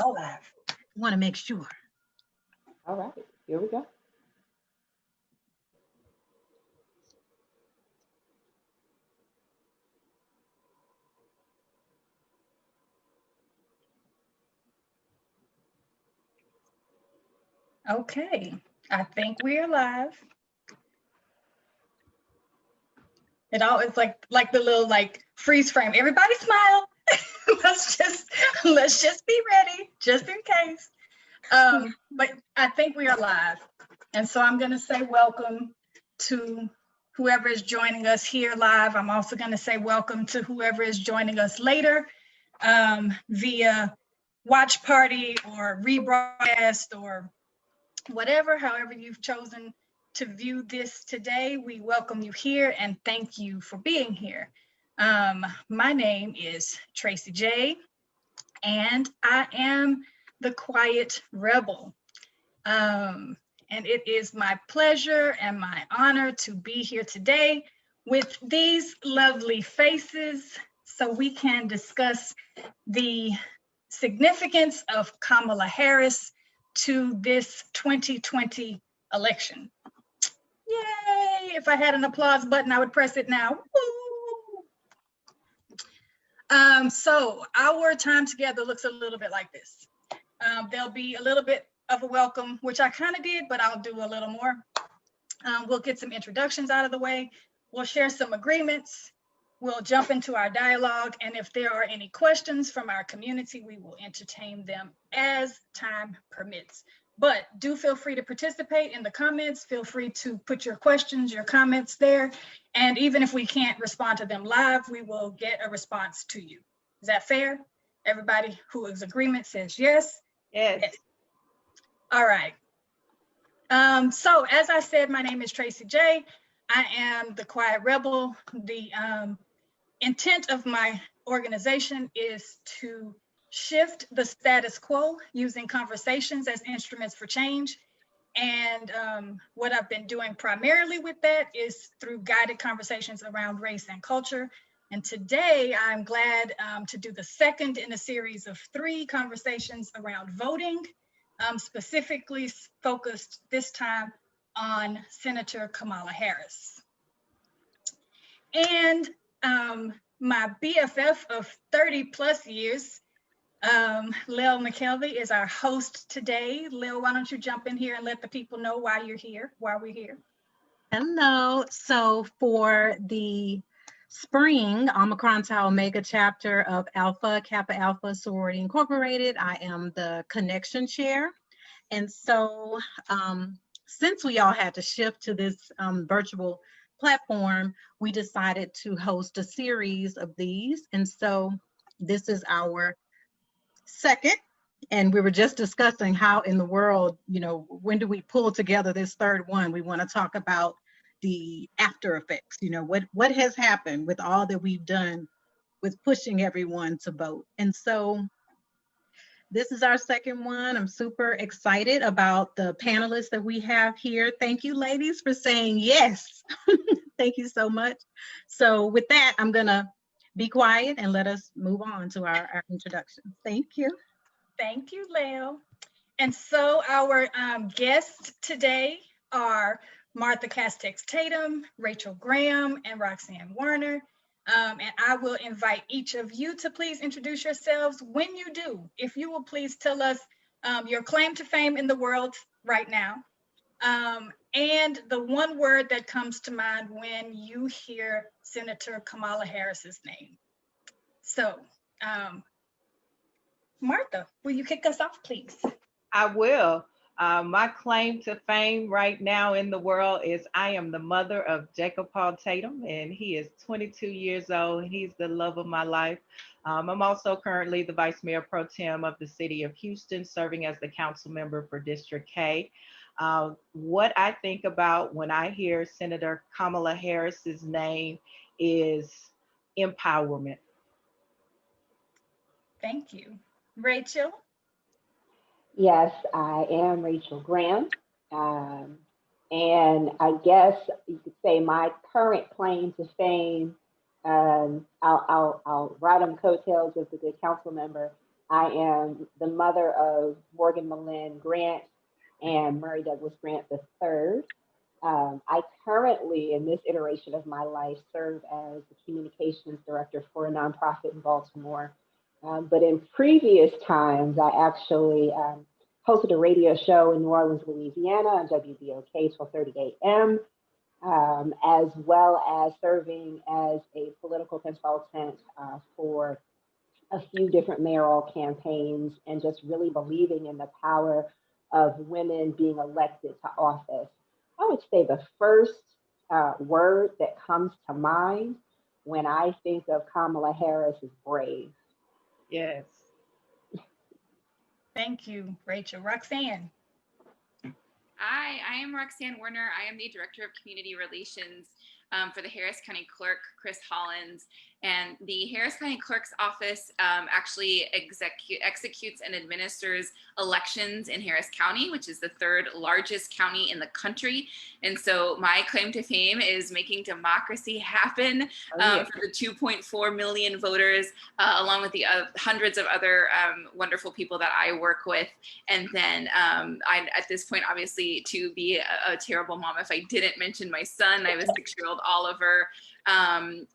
Go live. Want to make sure. All right, here we go. Okay, I think we're live. It always like the little like freeze frame. Everybody smile. let's just be ready, just in case. But I think we are live, and so I'm going to say welcome to whoever is joining us here live. I'm also going to say welcome to whoever is joining us later via watch party or rebroadcast or whatever, however you've chosen to view this today. We welcome you here and thank you for being here. My name is Tracy J, and I am the Quiet Rebel. And it is my pleasure and my honor to be here today with these lovely faces so we can discuss the significance of Kamala Harris to this 2020 election. Yay! If I had an applause button, I would press it now. So our time together looks a little bit like this. There'll be a little bit of a welcome, which I kind of did, but I'll do a little more. We'll get some introductions out of the way. We'll share some agreements. We'll jump into our dialogue. And if there are any questions from our community, we will entertain them as time permits. But do feel free to participate in the comments. Feel free to put your questions, your comments there. And even if we can't respond to them live, we will get a response to you. Is that fair? Everybody who is agreement says yes? Yes. All right. So as I said, my name is Tracy J. I am the Quiet Rebel. The intent of my organization is to shift the status quo using conversations as instruments for change. And what I've been doing primarily with that is through guided conversations around race and culture. And today I'm glad to do the second in a series of 3 conversations around voting, specifically focused this time on Senator Kamala Harris. And my BFF of 30 plus years, Lil McKelvey, is our host today. Lil, why don't you jump in here and let the people know why you're here, why we're here. Hello. So for the spring Omicron to Omega chapter of Alpha Kappa Alpha Sorority Incorporated, I am the connection chair. And so since we all had to shift to this virtual platform, we decided to host a series of these. And so this is our second, and we were just discussing how in the world, when do we pull together this third one? We want to talk about the after effects, what has happened with all that we've done with pushing everyone to vote. And so this is our second one. I'm super excited about the panelists that we have here. Thank you, ladies, for saying yes. Thank you so much. So with that, I'm gonna be quiet and let us move on to our introduction. Thank you. Thank you, Leo. And so our guests today are Martha Castex-Tatum, Rachel Graham, and Roxanne Werner. And I will invite each of you to please introduce yourselves. When you do, if you will please tell us your claim to fame in the world right now, and the one word that comes to mind when you hear Senator Kamala Harris's name. So, Martha, will you kick us off, please? I will. My claim to fame right now in the world is I am the mother of Jacob Paul Tatum, and he is 22 years old. He's the love of my life. I'm also currently the Vice Mayor Pro Tem of the City of Houston, serving as the council member for District K. What I think about when I hear Senator Kamala Harris's name is empowerment. Thank you. Rachel? Yes, I am Rachel Graham. And I guess you could say my current claim to fame, I'll ride on coattails with a good council member. I am the mother of Morgan Malin Grant and Murray Douglas Grant III. I currently, in this iteration of my life, serve as the communications director for a nonprofit in Baltimore. But in previous times, I actually hosted a radio show in New Orleans, Louisiana on WBOK 1230 AM, as well as serving as a political consultant for a few different mayoral campaigns, and just really believing in the power of women being elected to office. I would say the first word that comes to mind when I think of Kamala Harris is brave. Yes. Thank you, Rachel. Roxanne. Hi, I am Roxanne Werner. I am the Director of Community Relations for the Harris County Clerk, Chris Hollins. And the Harris County Clerk's office actually executes and administers elections in Harris County, which is the third largest county in the country. And so my claim to fame is making democracy happen for the 2.4 million voters, along with the hundreds of other wonderful people that I work with. And then I, at this point, obviously, to be a terrible mom if I didn't mention my son. I have a 6-year-old Oliver,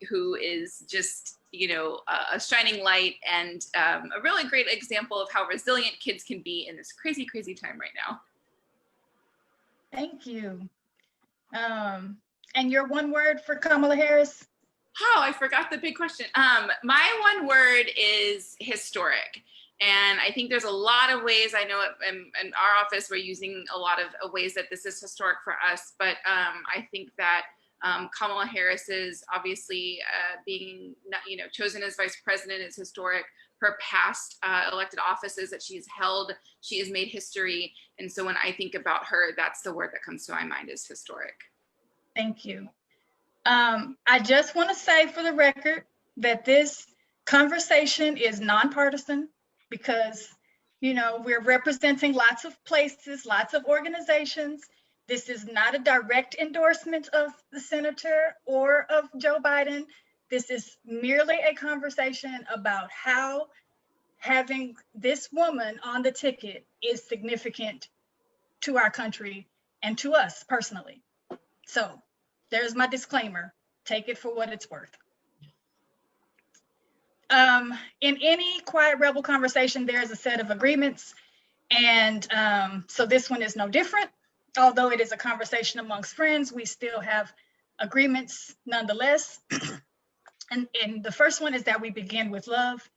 who is just, you know, a shining light and a really great example of how resilient kids can be in this crazy, crazy time right now. Thank you. And your one word for Kamala Harris? Oh, I forgot the big question. My one word is historic. And I think there's a lot of ways, I know in our office, we're using a lot of ways that this is historic for us, but I think that Kamala Harris is obviously being, you know, chosen as vice president is historic. Her past elected offices that she's held, she has made history. And so when I think about her, that's the word that comes to my mind is historic. Thank you. I just want to say for the record that this conversation is nonpartisan because, you know, we're representing lots of places, lots of organizations. This is not a direct endorsement of the senator or of Joe Biden. This is merely a conversation about how having this woman on the ticket is significant to our country and to us personally. So there's my disclaimer. Take it for what it's worth. In any quiet rebel conversation, there is a set of agreements. And so this one is no different. Although it is a conversation amongst friends, we still have agreements nonetheless. And the first one is that we begin with love.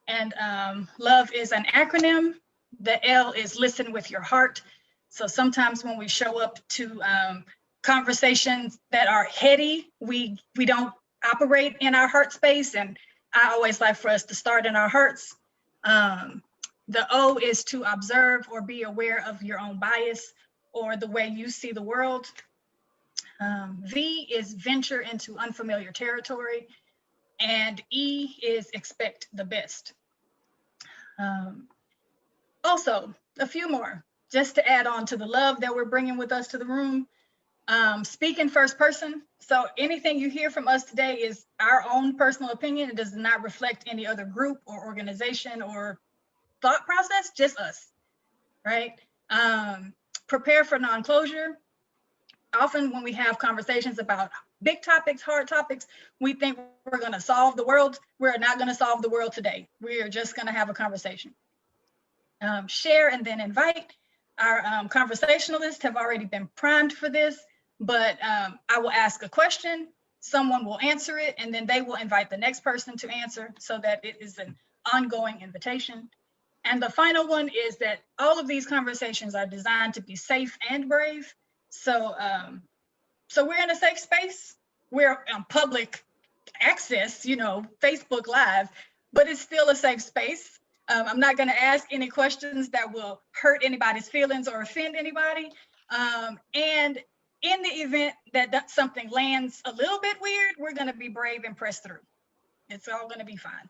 And love is an acronym. The L is listen with your heart. So sometimes when we show up to conversations that are heady, we don't operate in our heart space. And I always like for us to start in our hearts. The O is to observe or be aware of your own bias or the way you see the world. V is venture into unfamiliar territory. And E is expect the best. Also, a few more, just to add on to the love that we're bringing with us to the room. Speak in first person. So anything you hear from us today is our own personal opinion. It does not reflect any other group or organization or thought process, just us, right? Prepare for non-closure. Often when we have conversations about big topics, hard topics, we think we're going to solve the world. We're not going to solve the world today. We are just going to have a conversation. Share and then invite. Our conversationalists have already been primed for this, but I will ask a question, someone will answer it, and then they will invite the next person to answer so that it is an ongoing invitation. And the final one is that all of these conversations are designed to be safe and brave. So, so we're in a safe space. We're on public access, you know, Facebook Live, but it's still a safe space. I'm not going to ask any questions that will hurt anybody's feelings or offend anybody. And in the event that something lands a little bit weird, we're going to be brave and press through. It's all going to be fine.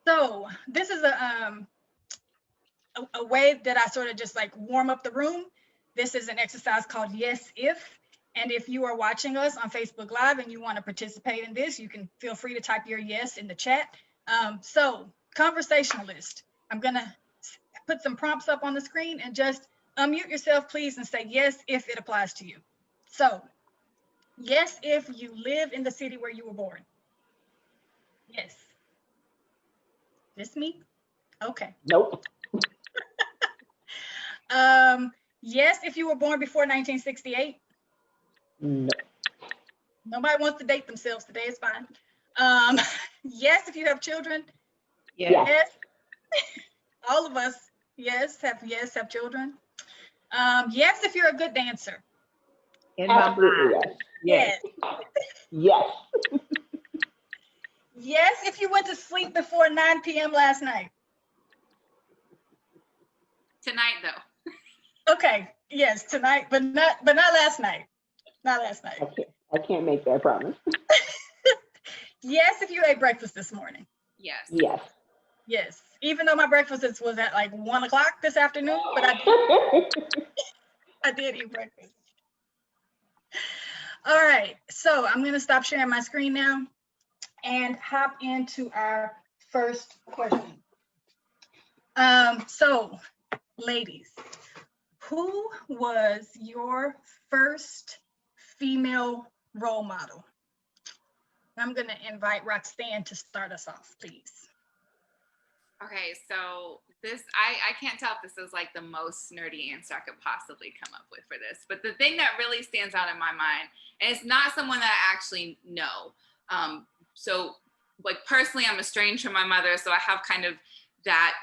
So this is a way that I sort of just like warm up the room. This is an exercise called Yes If. And if you are watching us on Facebook Live and you want to participate in this, you can feel free to type your yes in the chat. So conversationalist. I'm gonna put some prompts up on the screen and just unmute yourself, please, and say yes if it applies to you. So, yes if you live in the city where you were born. Yes. Just me? Okay. Nope. Yes if you were born before 1968. No. Nobody wants to date themselves today. It's fine. Yes if you have children. Yeah. Yes. All of us. Yes have children. Yes if you're a good dancer. In my Absolutely mind. yes. Yes. Yes. Yes if you went to sleep before 9 p.m. last night. Tonight, though. Okay, yes, tonight, but not last night. Not last night. I can't make that promise. Yes, if you ate breakfast this morning. Yes. Yes. Yes, even though my breakfast was at like 1 o'clock this afternoon, but I did eat breakfast. All right, so I'm gonna stop sharing my screen now and hop into our first question. So, ladies, who was your first female role model? I'm going to invite Roxanne to start us off, please. Okay, so this, I can't tell if this is like the most nerdy answer I could possibly come up with for this, but the thing that really stands out in my mind, and it's not someone that I actually know. So like personally, I'm estranged from my mother, so I have kind of that,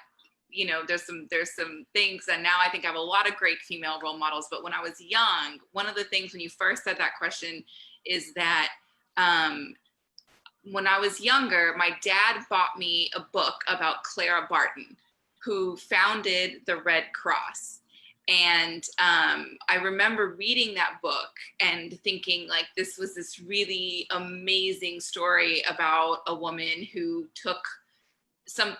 you know, there's some things, and now I think I have a lot of great female role models. But when I was young, one of the things when you first said that question is that when I was younger, my dad bought me a book about Clara Barton, who founded the Red Cross. And I remember reading that book and thinking like this was this really amazing story about a woman who took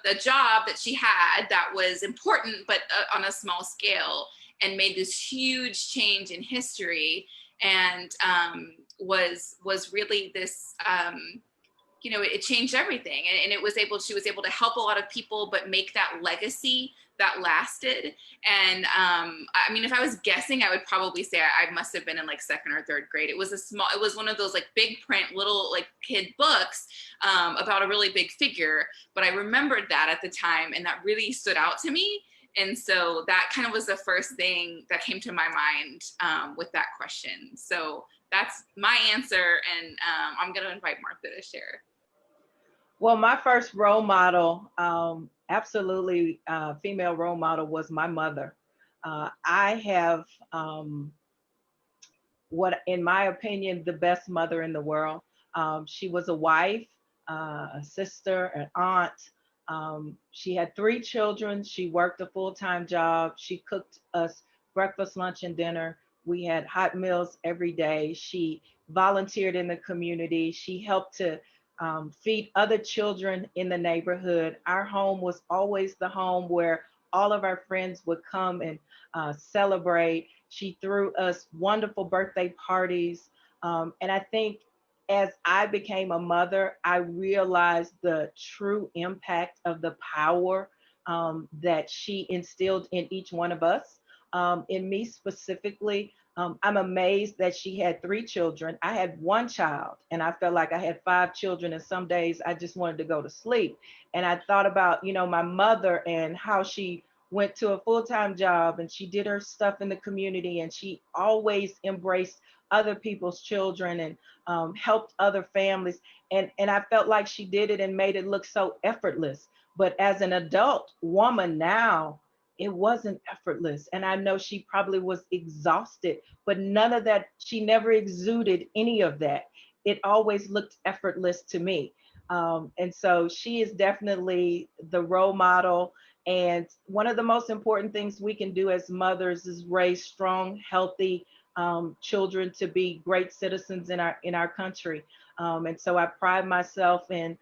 a job that she had that was important, but on a small scale, and made this huge change in history, and was really this, you know, it changed everything. And she was able to help a lot of people, but make that legacy that lasted. And I mean, if I was guessing, I would probably say I must have been in like second or third grade. It was one of those like big print little like kid books about a really big figure. But I remembered that at the time, and that really stood out to me. And so that kind of was the first thing that came to my mind with that question. So that's my answer. And I'm going to invite Martha to share. Well, my first role model, absolutely female role model, was my mother. I have what, in my opinion, the best mother in the world. She was a wife, a sister, an aunt. She had 3 children. She worked a full-time job. She cooked us breakfast, lunch, and dinner. We had hot meals every day. She volunteered in the community. She helped to feed other children in the neighborhood. Our home was always the home where all of our friends would come and celebrate. She threw us wonderful birthday parties. And I think as I became a mother, I realized the true impact of the power that she instilled in each one of us. In me specifically, I'm amazed that she had 3 children. I had 1 child, and I felt like I had 5 children, and some days I just wanted to go to sleep. And I thought about, you know, my mother and how she went to a full-time job, and she did her stuff in the community, and she always embraced other people's children and helped other families. And I felt like she did it and made it look so effortless. But as an adult woman now, it wasn't effortless. And I know she probably was exhausted, but none of that, she never exuded any of that. It always looked effortless to me. And so she is definitely the role model. And one of the most important things we can do as mothers is raise strong, healthy children to be great citizens in our country. And so I pride myself in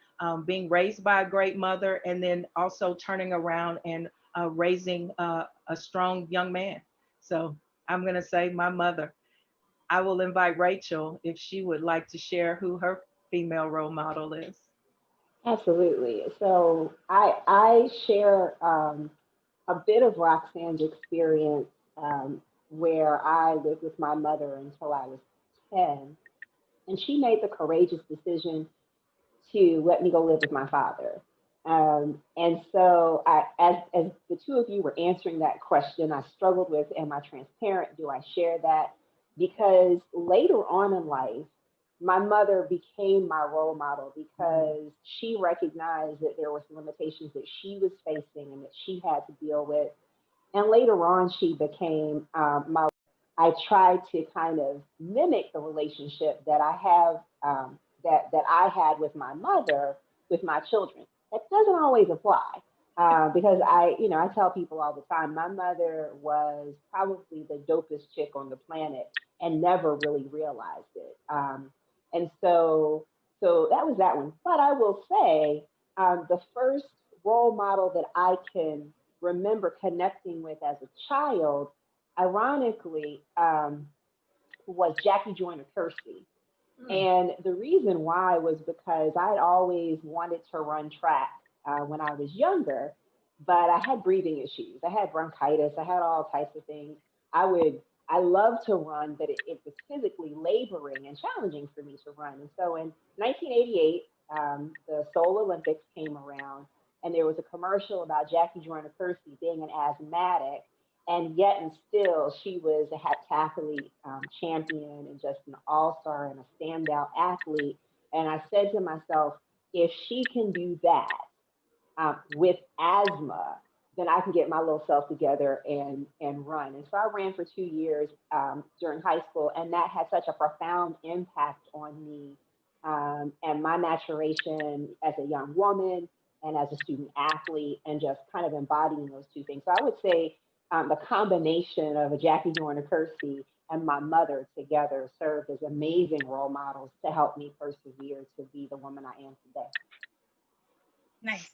being raised by a great mother, and then also turning around and raising a strong young man. So I'm going to say my mother. I will invite Rachel if she would like to share who her female role model is. Absolutely. So I share a bit of Roxanne's experience where I lived with my mother until I was 10. And she made the courageous decision to let me go live with my father. And so as the two of you were answering that question, I struggled with, am I transparent? Do I share that? Because later on in life, my mother became my role model because she recognized that there were some limitations that she was facing and that she had to deal with. And later on, she became my. I tried to kind of mimic the relationship that I have that I had with my mother with my children. That doesn't always apply because I tell people all the time, my mother was probably the dopest chick on the planet and never really realized it. And so that was that one. But I will say the first role model that I can remember connecting with as a child, ironically, was Jackie Joyner Kersey. And the reason why was because I'd always wanted to run track when I was younger, but I had breathing issues. I had bronchitis. I had all types of things. I loved to run, but it was physically laboring and challenging for me to run. And so in 1988, the Seoul Olympics came around, and there was a commercial about Jackie Joyner Kersey being an asthmatic, and yet and still she was a heptathlete champion and just an all-star and a standout athlete. And I said to myself, if she can do that with asthma, then I can get my little self together and run. And so I ran for 2 years during high school, and that had such a profound impact on me and my maturation as a young woman and as a student athlete, and just kind of embodying those two things. So I would say the combination of a Jackie Joyner Kersey and my mother together served as amazing role models to help me persevere to be the woman I am today. Nice.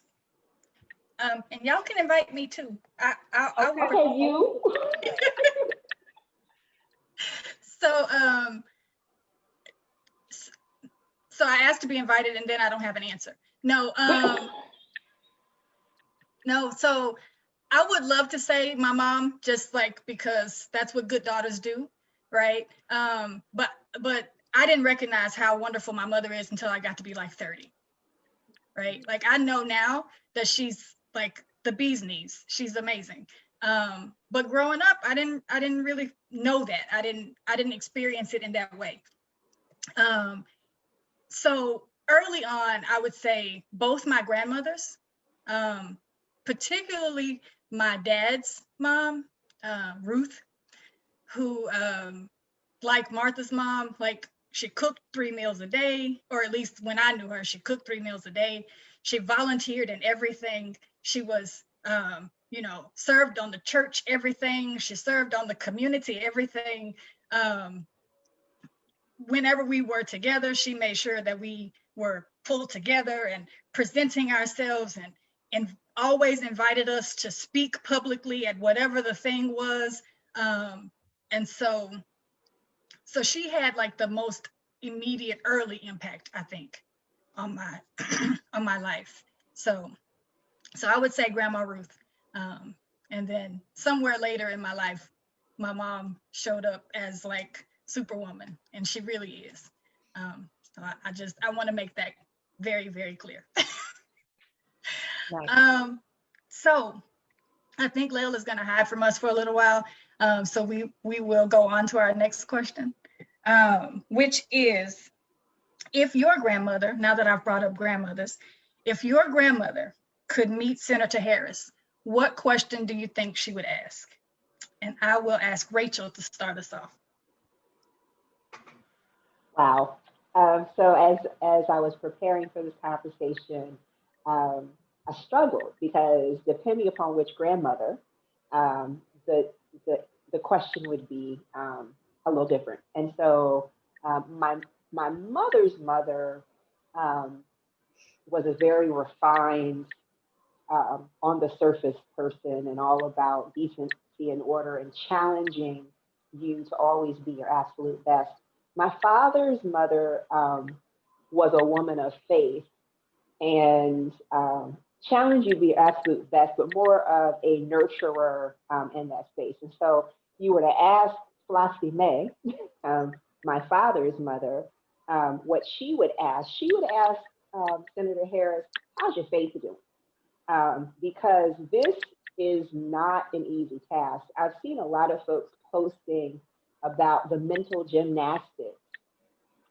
And y'all can invite me too. Okay, you. So, so I asked to be invited, and then I don't have an answer. No, no. So I would love to say my mom, just like because that's what good daughters do, right? But I didn't recognize how wonderful my mother is until I got to be like 30, right? Like I know now that she's like the bee's knees. She's amazing. But growing up, I didn't really know that. I didn't experience it in that way. So early on, I would say both my grandmothers, particularly my dad's mom, Ruth, who, like Martha's mom, like she cooked 3 meals a day, or at least when I knew her, she cooked 3 meals a day. She volunteered in everything. She was, served on the church, everything. She served on the community, everything. Whenever we were together, she made sure that we were pulled together and presenting ourselves, and always invited us to speak publicly at whatever the thing was. And so she had like the most immediate early impact, I think, on my on my life. So I would say Grandma Ruth. And then somewhere later in my life, my mom showed up as like Superwoman, and she really is. So I want to make that very, very clear. Right. So I think Layla is going to hide from us for a little while. So we will go on to our next question, which is, if your grandmother, now that I've brought up grandmothers, if your grandmother could meet Senator Harris, what question do you think she would ask? And I will ask Rachel to start us off. Wow. So as I was preparing for this conversation, I struggled because depending upon which grandmother, the question would be a little different. And so my mother's mother was a very refined, on the surface person, and all about decency and order and challenging you to always be your absolute best. My father's mother was a woman of faith, and challenge you to be your absolute best, but more of a nurturer in that space. And so you were to ask Flossie May, my father's mother, what she would ask Senator Harris, how's your faith doing? Because this is not an easy task. I've seen a lot of folks posting about the mental gymnastics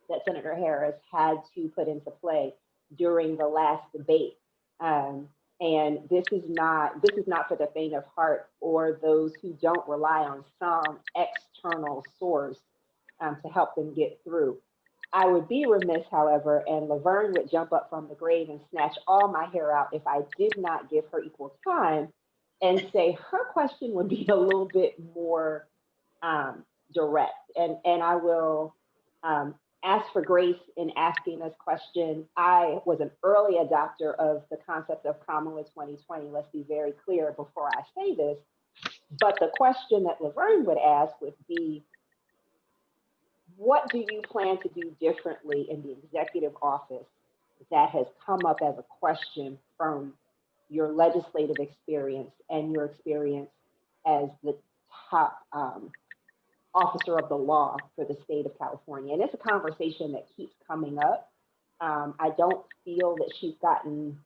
that Senator Harris had to put into play during the last debate. And this is not for the faint of heart or those who don't rely on some external source to help them get through. I would be remiss, however, and Laverne would jump up from the grave and snatch all my hair out if I did not give her equal time and say her question would be a little bit more direct. And I will ask for grace in asking this question. I was an early adopter of the concept of Kamala 2020. Let's be very clear before I say this. But the question that Laverne would ask would be, what do you plan to do differently in the executive office that has come up as a question from your legislative experience and your experience as the top officer of the law for the state of California? And it's a conversation that keeps coming up. I don't feel that she's gotten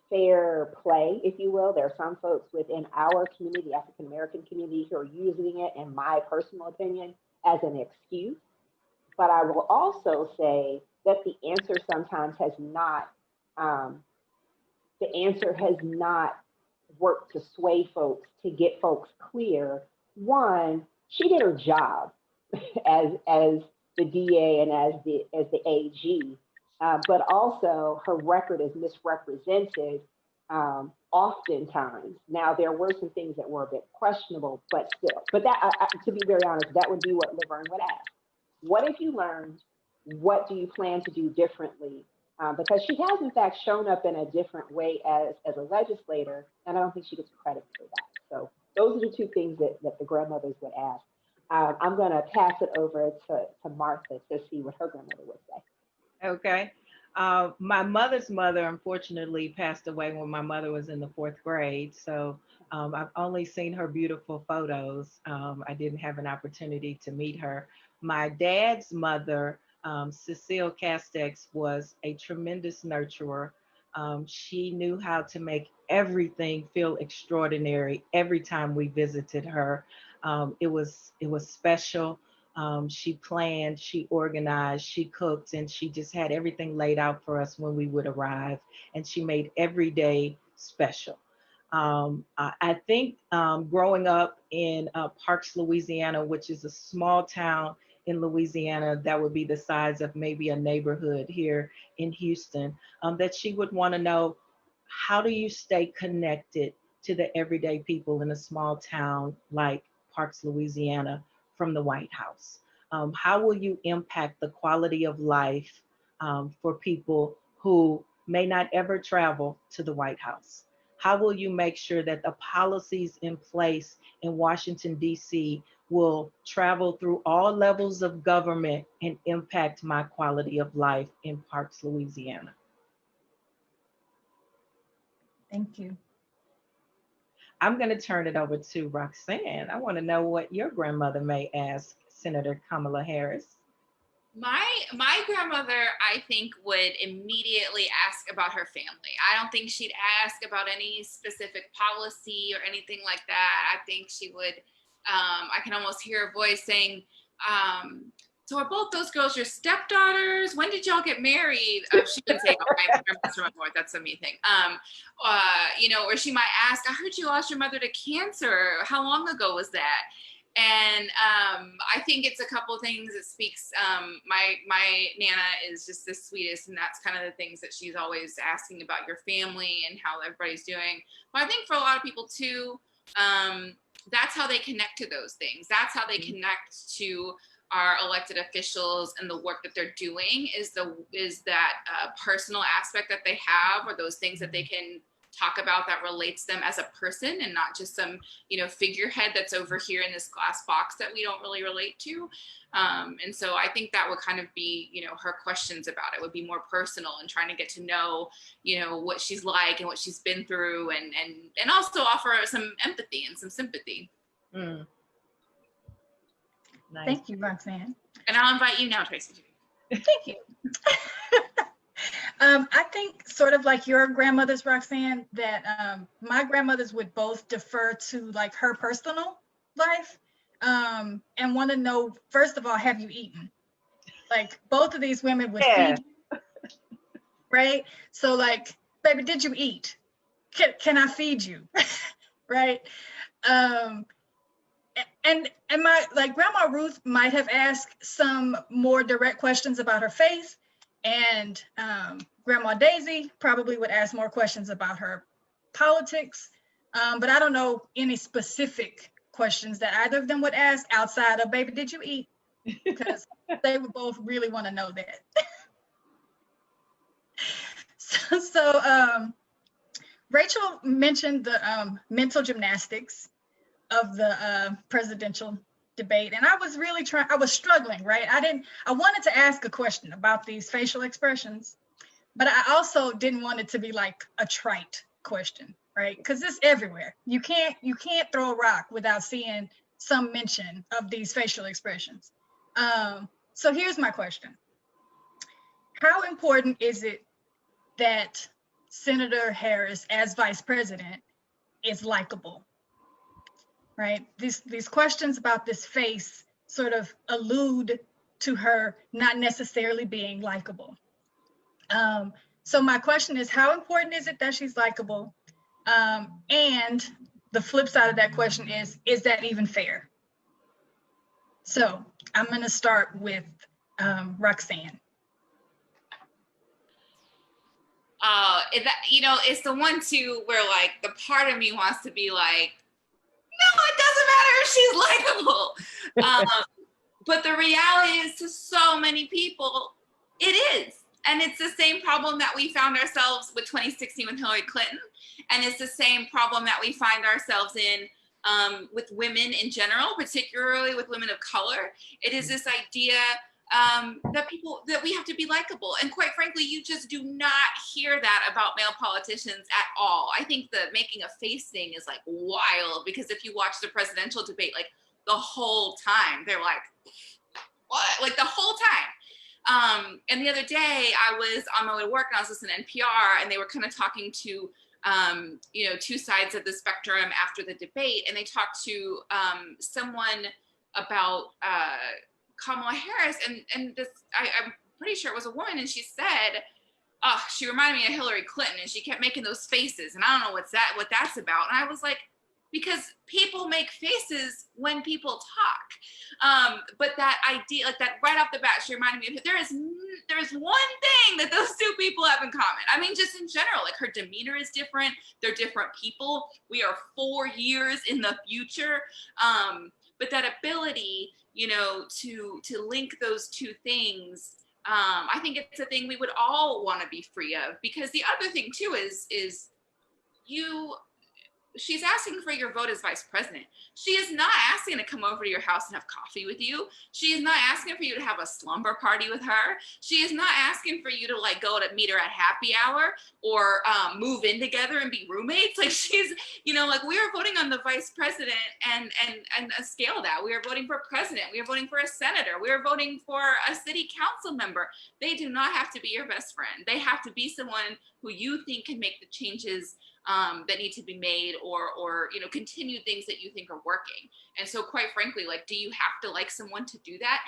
fair play, if you will. There are some folks within our community, African American community, who are using it, in my personal opinion, as an excuse. But I will also say that the answer sometimes has not worked to sway folks, to get folks clear. One, she did her job as the DA and as the AG, but also her record is misrepresented oftentimes. Now, there were some things that were a bit questionable, but still. But that, to be very honest, that would be what Laverne would ask. What have you learned? What do you plan to do differently? Because she has, in fact, shown up in a different way as a legislator, and I don't think she gets credit for that. So those are the two things that the grandmothers would ask. I'm going to pass it over to Martha to see what her grandmother would say. Okay. My mother's mother, unfortunately, passed away when my mother was in the 4th grade. So I've only seen her beautiful photos. I didn't have an opportunity to meet her. My dad's mother, Cecile Castex, was a tremendous nurturer. She knew how to make everything feel extraordinary every time we visited her. It was special. She planned, she organized, she cooked, and she just had everything laid out for us when we would arrive. And she made every day special. I think growing up in Parks, Louisiana, which is a small town in Louisiana that would be the size of maybe a neighborhood here in Houston, that she would want to know, how do you stay connected to the everyday people in a small town like Parks, Louisiana, from the White House? How will you impact the quality of life for people who may not ever travel to the White House? How will you make sure that the policies in place in Washington, D.C. will travel through all levels of government and impact my quality of life in Parks, Louisiana? Thank you. I'm going to turn it over to Roxanne. I want to know what your grandmother may ask Senator Kamala Harris. My grandmother, I think, would immediately ask about her family. I don't think she'd ask about any specific policy or anything like that. I think she would, I can almost hear her voice saying, so are both those girls your stepdaughters? When did y'all get married? She wouldn't say, oh, my grandma's from up north. That's a me thing. Or she might ask, I heard you lost your mother to cancer. How long ago was that? And I think it's a couple of things. It speaks, my Nana is just the sweetest, and that's kind of the things that she's always asking about your family and how everybody's doing. But I think for a lot of people too, that's how they connect to those things. That's how they connect to our elected officials and the work that they're doing is that personal aspect that they have, or those things that they can talk about that relates them as a person and not just some, figurehead that's over here in this glass box that we don't really relate to. And so I think that would kind of be, her questions about it would be more personal and trying to get to know, what she's like and what she's been through, and also offer some empathy and some sympathy. Mm. Nice. Thank you, Roxanne. And I'll invite you now, Tracy. Thank you. I think sort of like your grandmother's, Roxanne, that my grandmothers would both defer to like her personal life and want to know, first of all, have you eaten? Like both of these women would feed you, right? So like, baby, did you eat? Can I feed you? Right? And my like Grandma Ruth might have asked some more direct questions about her faith, and Grandma Daisy probably would ask more questions about her politics, but I don't know any specific questions that either of them would ask outside of, baby, did you eat? Because they would both really want to know that. So Rachel mentioned the mental gymnastics of the presidential debate, and I was really I was struggling, right? I wanted to ask a question about these facial expressions, but I also didn't want it to be like a trite question, right? Because it's everywhere. You can't throw a rock without seeing some mention of these facial expressions. So here's my question. How important is it that Senator Harris, as vice president, is likable? Right? These questions about this face sort of allude to her not necessarily being likable. So my question is, how important is it that she's likable? And the flip side of that question is that even fair? So I'm going to start with Roxanne. It's the one too where like the part of me wants to be like, no, it doesn't matter if she's likable. But the reality is, to so many people, it is. And it's the same problem that we found ourselves with 2016 with Hillary Clinton. And it's the same problem that we find ourselves in with women in general, particularly with women of color. It is this idea that we have to be likable. And quite frankly, you just do not hear that about male politicians at all. I think the making a face thing is like wild, because if you watch the presidential debate, like the whole time, they're like, what? Like the whole time. And the other day I was on my way to work and I was listening to NPR, and they were kind of talking to, two sides of the spectrum after the debate. And they talked to someone about Kamala Harris, and this, I'm pretty sure it was a woman, and she said, she reminded me of Hillary Clinton, and she kept making those faces, and I don't know what that's about. And I was like, because people make faces when people talk. But that idea, like that right off the bat, she reminded me of, there is one thing that those two people have in common. I mean, just in general, like her demeanor is different. They're different people. We are 4 years in the future. But that ability, to link those two things, I think it's a thing we would all want to be free of. Because the other thing too is she's asking for your vote as vice president. She is not asking to come over to your house and have coffee with you. She is not asking for you to have a slumber party with her. She is not asking for you to like go to meet her at happy hour or move in together and be roommates. Like she's, like we are voting on the vice president and scale that. We are voting for a president. We are voting for a senator. We are voting for a city council member. They do not have to be your best friend. They have to be someone who you think can make the changes that need to be made, or continue things that you think are working. And so quite frankly, like, do you have to like someone to do that?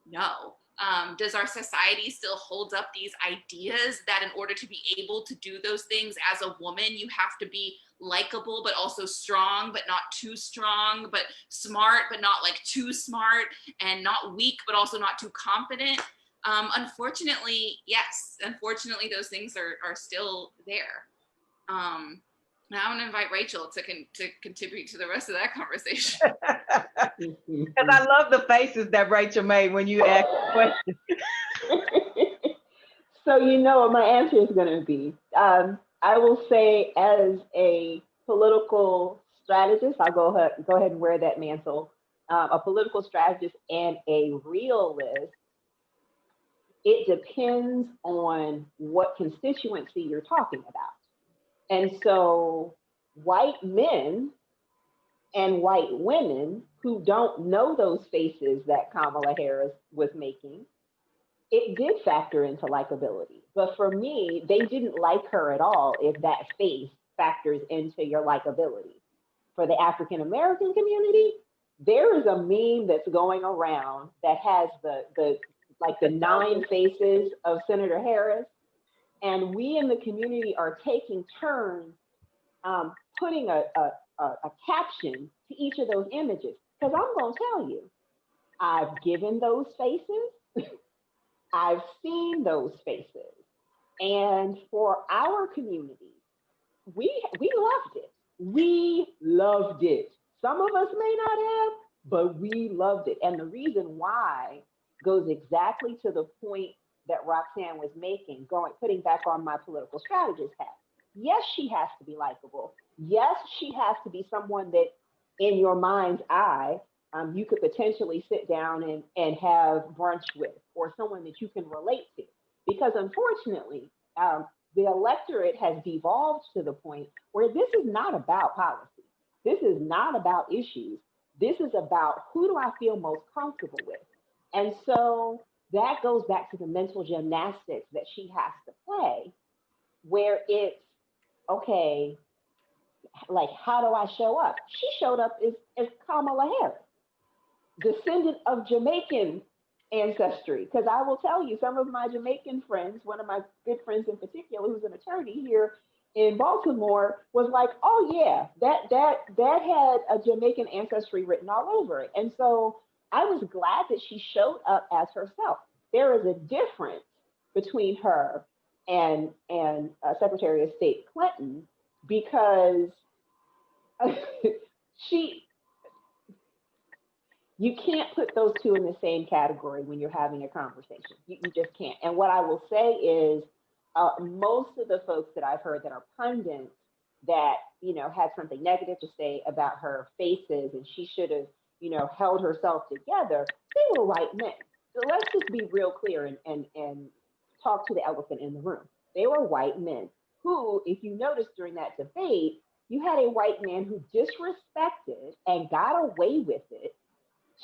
No. Does our society still hold up these ideas that in order to be able to do those things as a woman, you have to be likable, but also strong, but not too strong, but smart, but not like too smart, and not weak, but also not too confident? Unfortunately, yes. Unfortunately, those things are still there. Now I'm gonna invite Rachel to contribute to the rest of that conversation. Because I love the faces that Rachel made when you asked the question. So what my answer is gonna be. I will say, as a political strategist, I'll go ahead and wear that mantle. A political strategist and a realist, it depends on what constituency you're talking about. And so white men and white women who don't know those faces that Kamala Harris was making, it did factor into likability. But for me, they didn't like her at all if that face factors into your likability. For the African American community, there is a meme that's going around that has the 9 faces of Senator Harris, and we in the community are taking turns putting a caption to each of those images. Because I'm going to tell you, I've given those faces, I've seen those faces, and for our community, we loved it. We loved it. Some of us may not have, but we loved it. And the reason why goes exactly to the point that Roxanne was making, putting back on my political strategist hat. Yes, she has to be likable. Yes, she has to be someone that in your mind's eye, you could potentially sit down and have brunch with, or someone that you can relate to. Because unfortunately, the electorate has devolved to the point where this is not about policy. This is not about issues. This is about who do I feel most comfortable with. And so that goes back to the mental gymnastics that she has to play, where it's, okay, like, how do I show up? She showed up as Kamala Harris, descendant of Jamaican ancestry. Because I will tell you, some of my Jamaican friends, one of my good friends in particular, who's an attorney here in Baltimore, was like, oh yeah, that had a Jamaican ancestry written all over it. And so I was glad that she showed up as herself. There is a difference between her and Secretary of State Clinton, because you can't put those two in the same category when you're having a conversation. You just can't. And what I will say is, most of the folks that I've heard that are pundits that, had something negative to say about her faces and she should have, held herself together, they were white men. So let's just be real clear and talk to the elephant in the room. They were white men who, if you noticed during that debate, you had a white man who disrespected and got away with it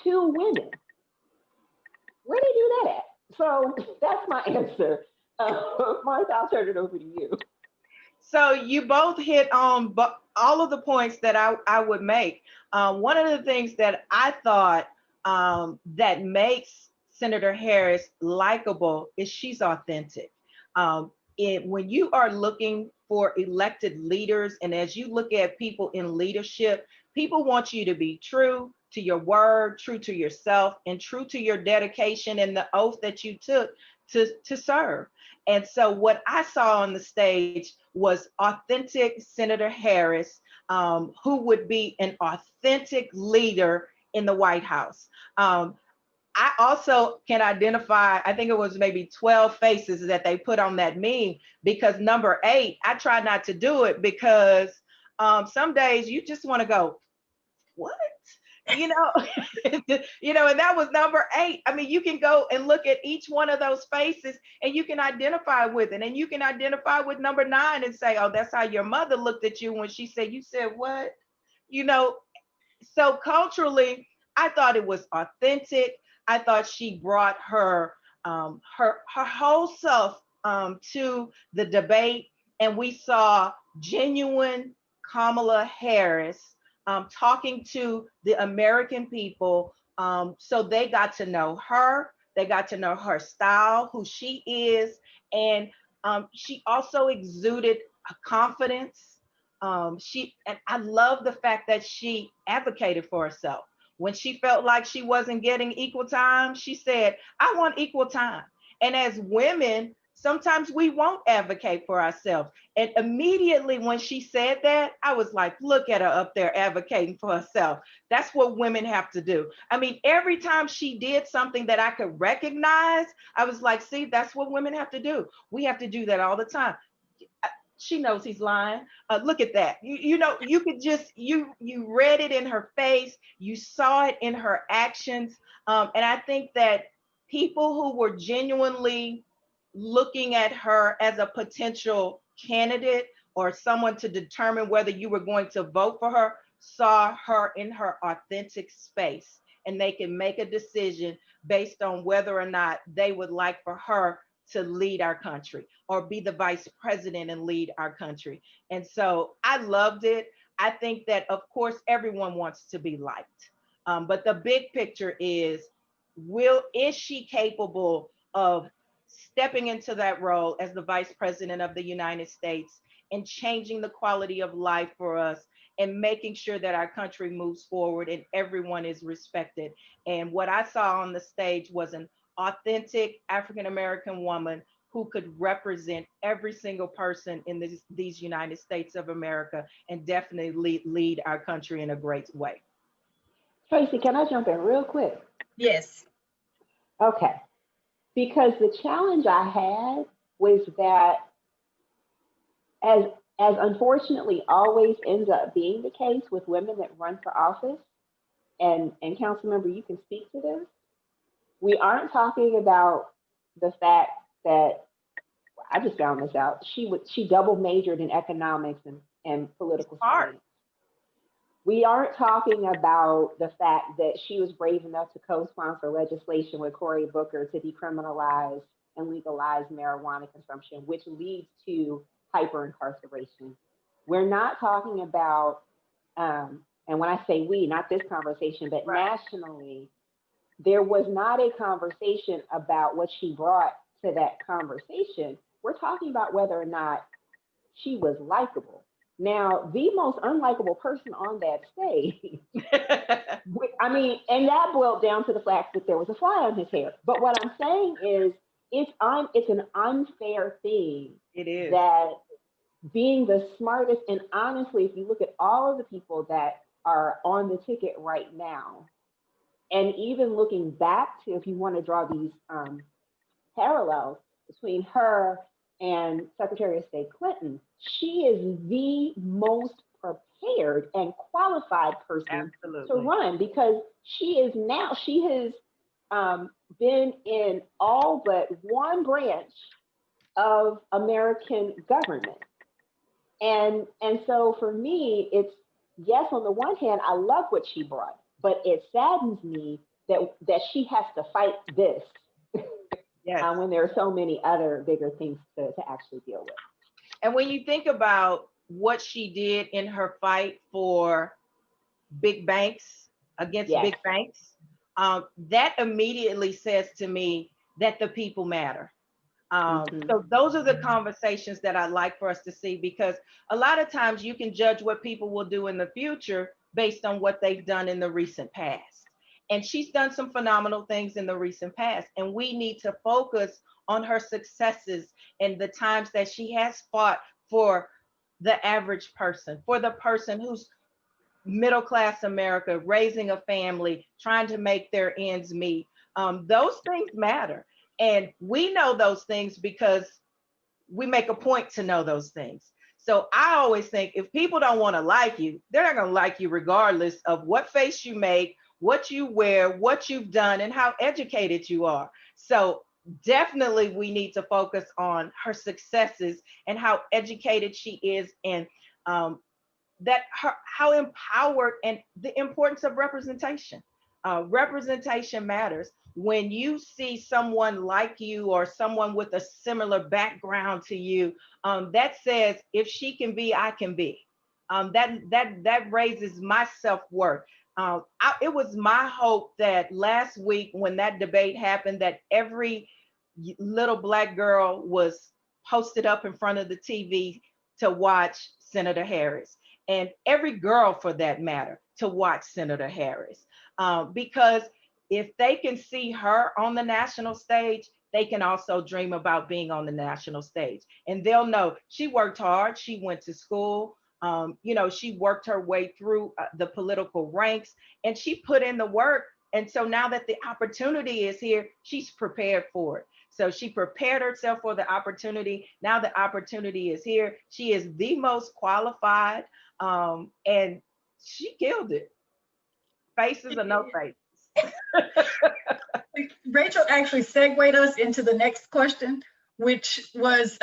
2 women. Where did they do that at? So that's my answer. Martha, I'll turn it over to you. So you both hit on all of the points that I would make. One of the things that I thought that makes Senator Harris likable is she's authentic. When you are looking for elected leaders, and as you look at people in leadership, people want you to be true to your word, true to yourself, and true to your dedication and the oath that you took to serve. And so what I saw on the stage was authentic Senator Harris, who would be an authentic leader in the White House. I also can identify, I think it was maybe 12 faces that they put on that meme, because number 8, I try not to do it because some days you just want to go, what? And that was number 8. I mean, you can go and look at each one of those faces and you can identify with it. And you can identify with number 9 and say, oh, that's how your mother looked at you when she said, you said what? So culturally, I thought it was authentic. I thought she brought her whole self to the debate, and we saw genuine Kamala Harris talking to the American people. So they got to know her. They got to know her style, who she is, and she also exuded a confidence. And I love the fact that she advocated for herself. When she felt like she wasn't getting equal time, she said, I want equal time. And as women, sometimes we won't advocate for ourselves. And immediately when she said that, I was like, look at her up there advocating for herself. That's what women have to do. I mean, every time she did something that I could recognize, I was like, see, that's what women have to do. We have to do that all the time. She knows he's lying. Look at that. You know, you could just, you read it in her face. You saw it in her actions. And I think that people who were genuinely looking at her as a potential candidate or someone to determine whether you were going to vote for her saw her in her authentic space, and they can make a decision based on whether or not they would like for her to lead our country or be the vice president and lead our country. And so I loved it. I think that, of course, everyone wants to be liked. But the big picture is she capable of stepping into that role as the vice president of the United States and changing the quality of life for us and making sure that our country moves forward and everyone is respected. And what I saw on the stage was an authentic African American woman who could represent every single person in these United States of America and definitely lead our country in a great way. Tracy, can I jump in real quick? Yes. Okay. Because the challenge I had was that, as unfortunately always ends up being the case with women that run for office, and council member, you can speak to this, we aren't talking about the fact that, I just found this out, she double majored in economics and political science. We aren't talking about the fact that she was brave enough to co-sponsor legislation with Cory Booker to decriminalize and legalize marijuana consumption, which leads to hyper-incarceration. We're not talking about, and when I say we, not this conversation, but nationally, there was not a conversation about what she brought to that conversation. We're talking about whether or not she was likable. Now, the most unlikable person on that stage, I mean, and that boiled down to the fact that there was a fly on his hair. But what I'm saying is, it's an unfair thing. It is. That being the smartest, and honestly, if you look at all of the people that are on the ticket right now, and even looking back to, if you want to draw these parallels between her and Secretary of State Clinton, she is the most prepared and qualified person to run, because she has been in all but one branch of American government. And so for me, it's, yes, on the one hand, I love what she brought, but it saddens me that she has to fight this. Yes. When there are so many other bigger things to actually deal with. And when you think about what she did in her fight for big banks, against big banks, that immediately says to me that the people matter. So those are the conversations that I like for us to see, because a lot of times you can judge what people will do in the future based on what they've done in the recent past. And she's done some phenomenal things in the recent past, and we need to focus on her successes and the times that she has fought for the average person, for the person who's middle class America, raising a family, trying to make their ends meet. Those things matter. And we know those things because we make a point to know those things. So I always think if people don't want to like you, they're not going to like you regardless of what face you make, what you wear, what you've done, and how educated you are. So definitely we need to focus on her successes and how educated she is, and how empowered, and the importance of representation. Representation matters. When you see someone like you or someone with a similar background to you, that says, if she can be, I can be. That raises my self-worth. It was my hope that last week when that debate happened, that every little Black girl was posted up in front of the TV to watch Senator Harris, and every girl for that matter to watch Senator Harris, because if they can see her on the national stage, they can also dream about being on the national stage, and they'll know she worked hard, she went to school, she worked her way through the political ranks, and she put in the work. And so now that the opportunity is here, she's prepared for it. So she prepared herself for the opportunity. Now the opportunity is here. She is the most qualified, and she killed it. Faces or no faces. Rachel actually segued us into the next question, which was,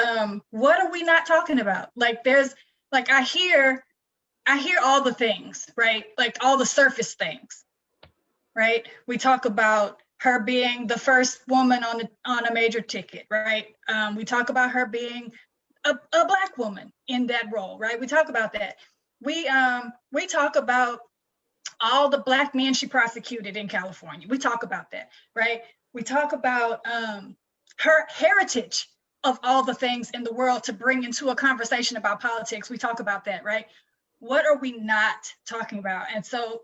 what are we not talking about? Like, there's, like, I hear all the things, right? Like all the surface things, right? We talk about her being the first woman on a major ticket, right? We talk about her being a Black woman in that role, right? We talk about that. We talk about all the Black men she prosecuted in California. We talk about that, right? We talk about her heritage of all the things in the world to bring into a conversation about politics. We talk about that, right? What are we not talking about? And so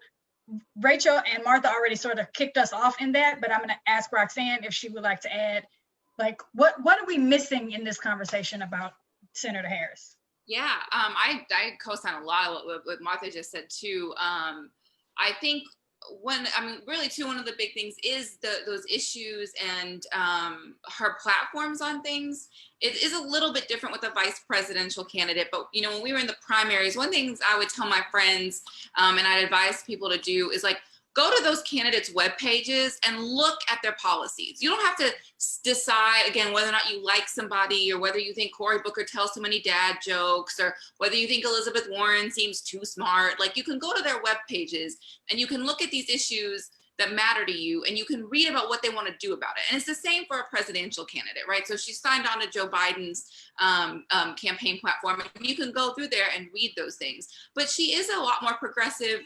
Rachel and Martha already sort of kicked us off in that, but I'm going to ask Roxanne if she would like to add, like, what are we missing in this conversation about Senator Harris? Yeah, I co-sign a lot of what Martha just said too. I think really too, one of the big things is those issues and her platforms on things. It is a little bit different with a vice presidential candidate, but you know, when we were in the primaries, one of the things I would tell my friends and I'd advise people to do is like, go to those candidates' web pages and look at their policies. You don't have to decide, again, whether or not you like somebody or whether you think Cory Booker tells too many dad jokes or whether you think Elizabeth Warren seems too smart. Like, you can go to their web pages and you can look at these issues that matter to you and you can read about what they want to do about it. And it's the same for a presidential candidate, right? So she signed on to Joe Biden's campaign platform, and you can go through there and read those things. But she is a lot more progressive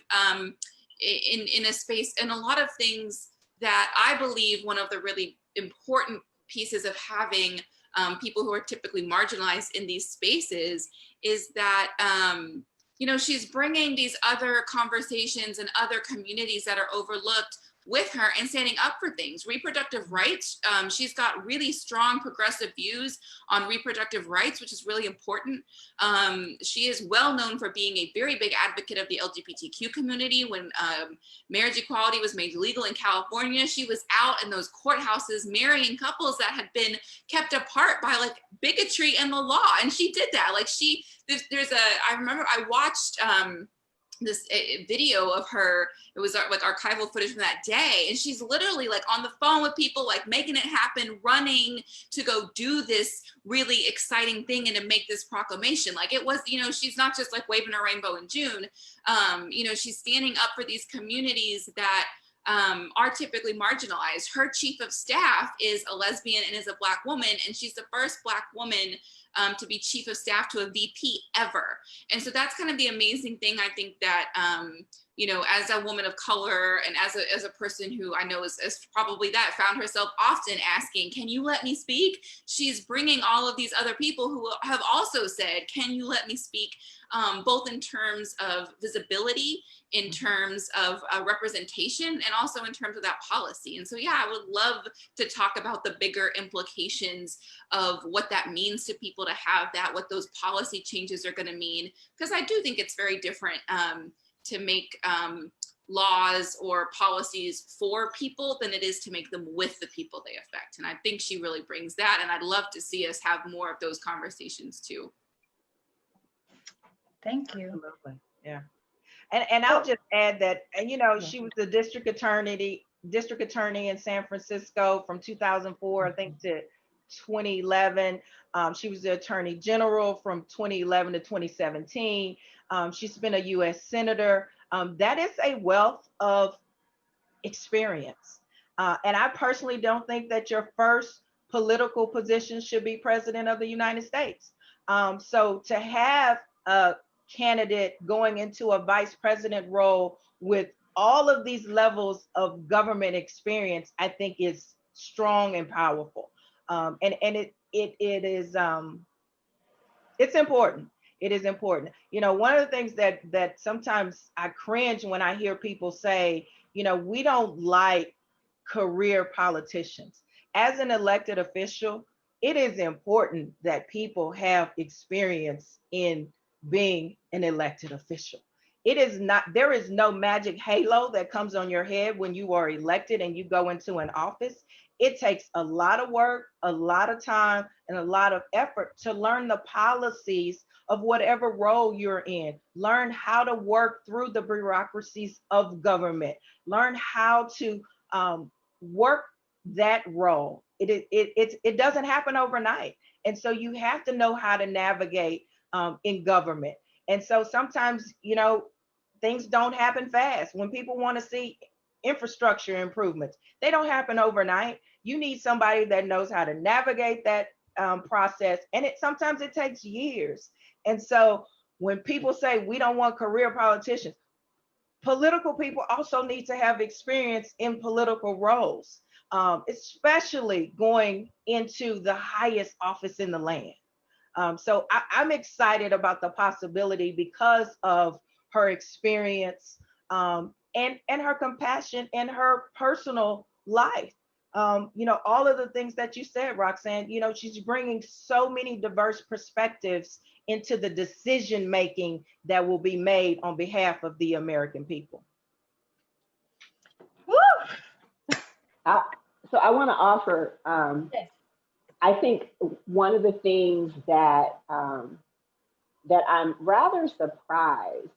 in a space, and a lot of things that I believe one of the really important pieces of having people who are typically marginalized in these spaces is that, you know, she's bringing these other conversations and other communities that are overlooked with her and standing up for things. Reproductive rights, she's got really strong progressive views on reproductive rights, which is really important. She is well known for being a very big advocate of the LGBTQ community. When marriage equality was made legal in California, she was out in those courthouses marrying couples that had been kept apart by like bigotry and the law. And she did that. Like I remember I watched this video of her. It was with archival footage from that day, and she's literally like on the phone with people, like making it happen, running to go do this really exciting thing and to make this proclamation. Like, it was, you know, she's not just like waving her rainbow in June. You know, she's standing up for these communities that are typically marginalized. Her chief of staff is a lesbian and is a Black woman, and she's the first Black woman to be chief of staff to a VP ever. And so that's kind of the amazing thing. I think that, you know, as a woman of color and as a person who I know is probably that found herself often asking, can you let me speak? She's bringing all of these other people who have also said, can you let me speak? Both in terms of visibility, in terms of representation, and also in terms of that policy. And so, yeah, I would love to talk about the bigger implications of what that means to people to have that, what those policy changes are going to mean, because I do think it's very different to make laws or policies for people than it is to make them with the people they affect. And I think she really brings that, and I'd love to see us have more of those conversations too. Thank you. Absolutely. Yeah. And I'll just add that, you know, she was the district attorney in San Francisco from 2004, I think, to 2011. She was the attorney general from 2011 to 2017. She's been a U.S. senator. That is a wealth of experience. And I personally don't think that your first political position should be president of the United States. So to have a candidate going into a vice president role with all of these levels of government experience, I think is strong and powerful. And it is it's important. It is important. You know, one of the things that sometimes I cringe when I hear people say, you know, we don't like career politicians. As an elected official, it is important that people have experience in being an elected official. it is not, there is no magic halo that comes on your head when you are elected and you go into an office. It takes a lot of work, a lot of time, and a lot of effort to learn the policies of whatever role you're in. Learn how to work through the bureaucracies of government. Learn how to work that role. It doesn't happen overnight. And so you have to know how to navigate in government. And so sometimes, things don't happen fast. When people want to see infrastructure improvements, they don't happen overnight. You need somebody that knows how to navigate that process. And sometimes it takes years. And so when people say we don't want career politicians, political people also need to have experience in political roles, especially going into the highest office in the land. So I'm excited about the possibility because of her experience, and her compassion and her personal life. All of the things that you said, Roxanne, she's bringing so many diverse perspectives into the decision making that will be made on behalf of the American people. Woo! So I want to offer, Yes. I think one of the things that that I'm rather surprised,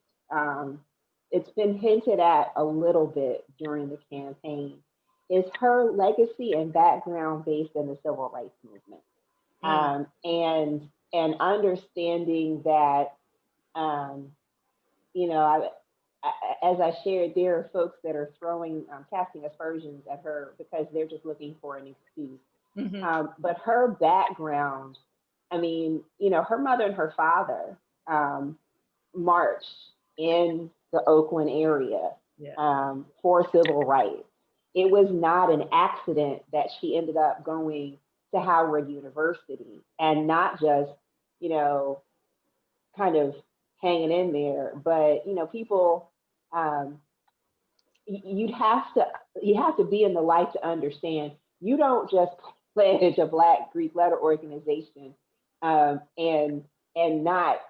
it's been hinted at a little bit during the campaign, is her legacy and background based in the civil rights movement, and understanding that, as I shared, there are folks that are casting aspersions at her because they're just looking for an excuse. Mm-hmm. But her background, her mother and her father marched in the Oakland area, for civil rights. It was not an accident that she ended up going to Howard University and not just, kind of hanging in there, but people, you have to be in the life to understand. You don't just pledge a Black Greek letter organization and not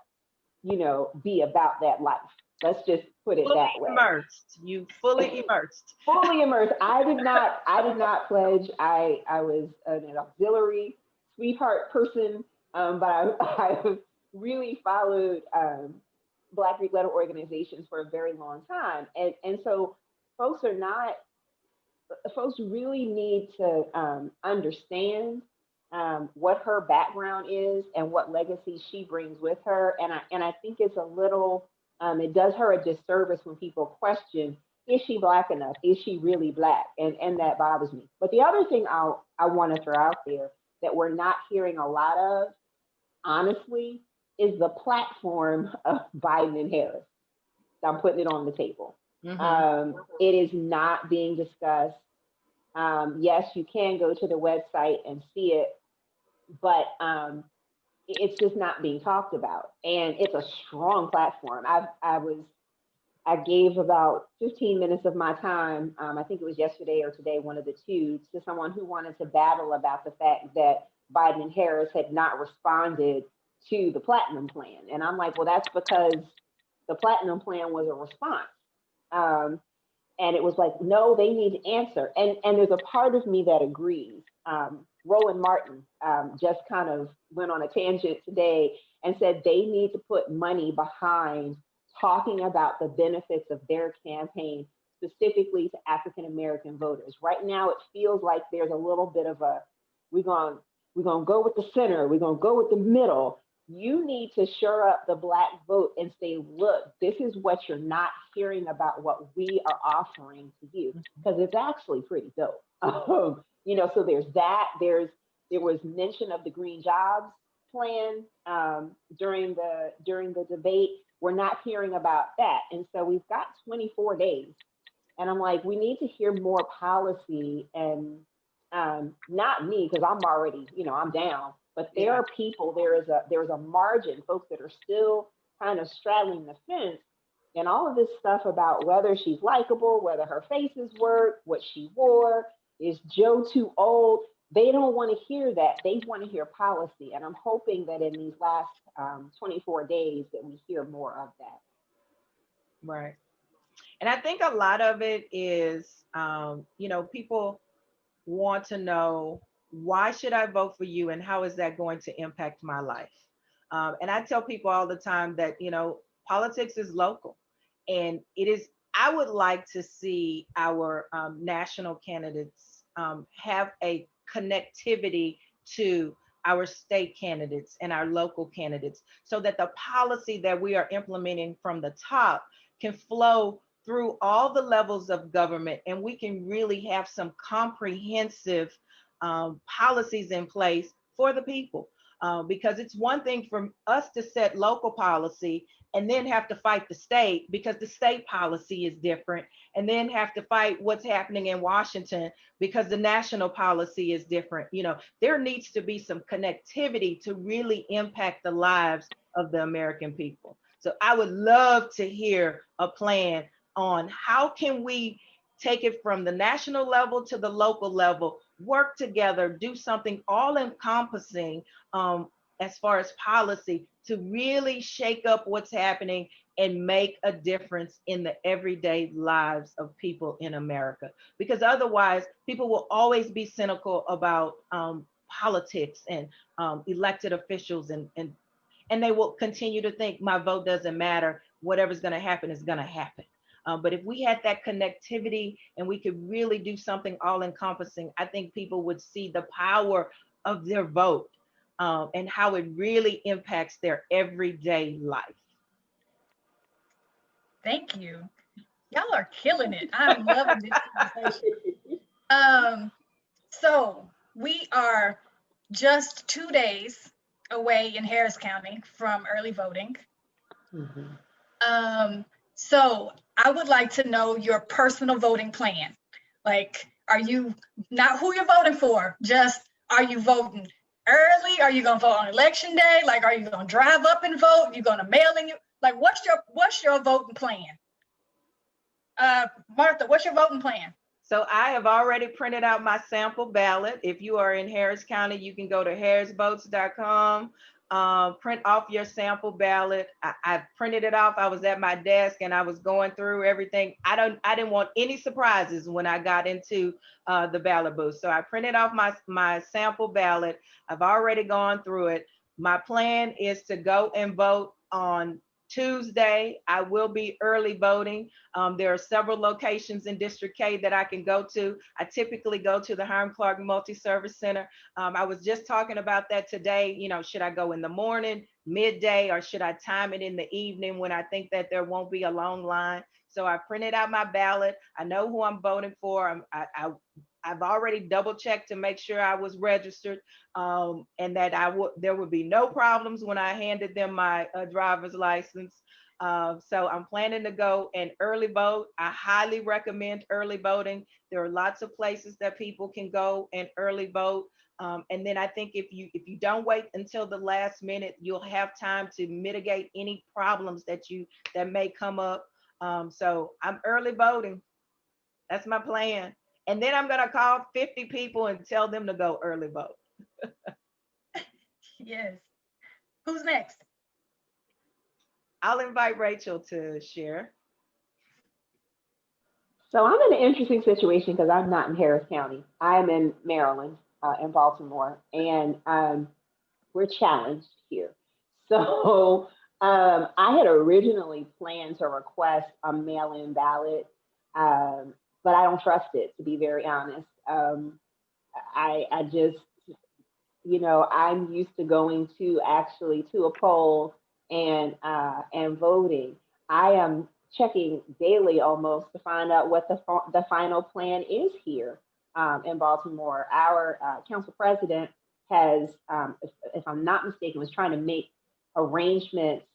be about that life. Let's just put it fully that way. Immersed. You fully immersed. Fully immersed. I did not pledge. I was an auxiliary sweetheart person, but I really followed Black Greek letter organizations for a very long time, and so folks really need to understand what her background is and what legacy she brings with her, and I think it's a little, it does her a disservice when people question, is she Black enough? Is she really Black? And that bothers me. But the other thing I want to throw out there that we're not hearing a lot of, honestly, is the platform of Biden and Harris. I'm putting it on the table. Mm-hmm. It is not being discussed. Yes, you can go to the website and see it, but it's just not being talked about. And it's a strong platform. I gave about 15 minutes of my time, I think it was yesterday or today, one of the two, to someone who wanted to battle about the fact that Biden and Harris had not responded to the Platinum Plan. And I'm like, well, that's because the Platinum Plan was a response. And it was like, no, they need to answer. And there's a part of me that agrees. Rowan Martin just kind of went on a tangent today and said they need to put money behind talking about the benefits of their campaign, specifically to African-American voters. Right now, it feels like there's a little bit of a, we're going to go with the center, we're going to go with the middle. You need to shore up the Black vote and say, look, this is what you're not hearing about what we are offering to you, because it's actually pretty dope. So there's that. There was mention of the Green Jobs Plan during the debate. We're not hearing about that. And so we've got 24 days. And I'm like, we need to hear more policy, and not me, because I'm already, I'm down. But there are people, there's a margin, folks that are still kind of straddling the fence. And all of this stuff about whether she's likable, whether her faces work, what she wore, is Joe too old? They don't want to hear that. They want to hear policy. And I'm hoping that in these last 24 days that we hear more of that. Right. And I think a lot of it is, people want to know, why should I vote for you and how is that going to impact my life? And I tell people all the time that, politics is local, and it is, I would like to see our national candidates have a connectivity to our state candidates and our local candidates, so that the policy that we are implementing from the top can flow through all the levels of government, and we can really have some comprehensive policies in place for the people. Because it's one thing for us to set local policy and then have to fight the state because the state policy is different, and then have to fight what's happening in Washington because the national policy is different. There needs to be some connectivity to really impact the lives of the American people. So I would love to hear a plan on how can we take it from the national level to the local level, work together, do something all encompassing as far as policy to really shake up what's happening and make a difference in the everyday lives of people in America. Because otherwise, people will always be cynical about politics and elected officials, and they will continue to think my vote doesn't matter. Whatever's going to happen is going to happen. But if we had that connectivity and we could really do something all encompassing, I think people would see the power of their vote and how it really impacts their everyday life. Thank you. Y'all are killing it. I'm loving this conversation. So we are just 2 days away in Harris County from early voting. So I would like to know your personal voting plan. Like, are you not who you're voting for? Just, are you voting early? Are you gonna vote on election day? Like, are you gonna drive up and vote? You gonna mail in? Like, what's your voting plan? Martha, what's your voting plan? So I have already printed out my sample ballot. If you are in Harris County, you can go to harrisvotes.com, print off your sample ballot. I printed it off. I was at my desk and I was going through everything. I didn't want any surprises when I got into the ballot booth. So I printed off my sample ballot. I've already gone through it. My plan is to go and vote on Tuesday. I will be early voting. There are several locations in District K that I can go to. I typically go to the Hiram Clark Multi-Service Center. I was just talking about that today. Should I go in the morning, midday, or should I time it in the evening when I think that there won't be a long line? So I printed out my ballot. I know who I'm voting for. I've already double checked to make sure I was registered, and that there would be no problems when I handed them my driver's license. So I'm planning to go and early vote. I highly recommend early voting. There are lots of places that people can go and early vote. And then I think if you don't wait until the last minute, you'll have time to mitigate any problems that may come up. So I'm early voting. That's my plan. And then I'm going to call 50 people and tell them to go early vote. Yes. Who's next? I'll invite Rachel to share. So I'm in an interesting situation because I'm not in Harris County. I am in Maryland, in Baltimore, and we're challenged here. So I had originally planned to request a mail-in ballot, but I don't trust it, to be very honest. I just, I'm used to going to a poll and voting. I am checking daily almost to find out what the final plan is here in Baltimore. Our council president has, if I'm not mistaken, was trying to make arrangements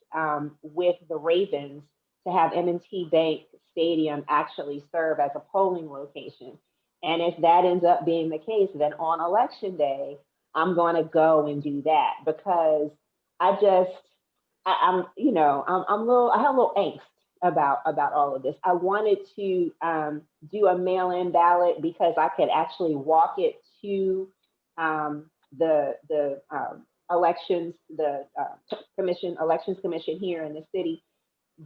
with the Ravens to have M&T Bank Stadium actually serve as a polling location. And if that ends up being the case, then on election day, I'm going to go and do that, because I have a little angst about all of this. I wanted to do a mail-in ballot because I could actually walk it to the elections commission here in the city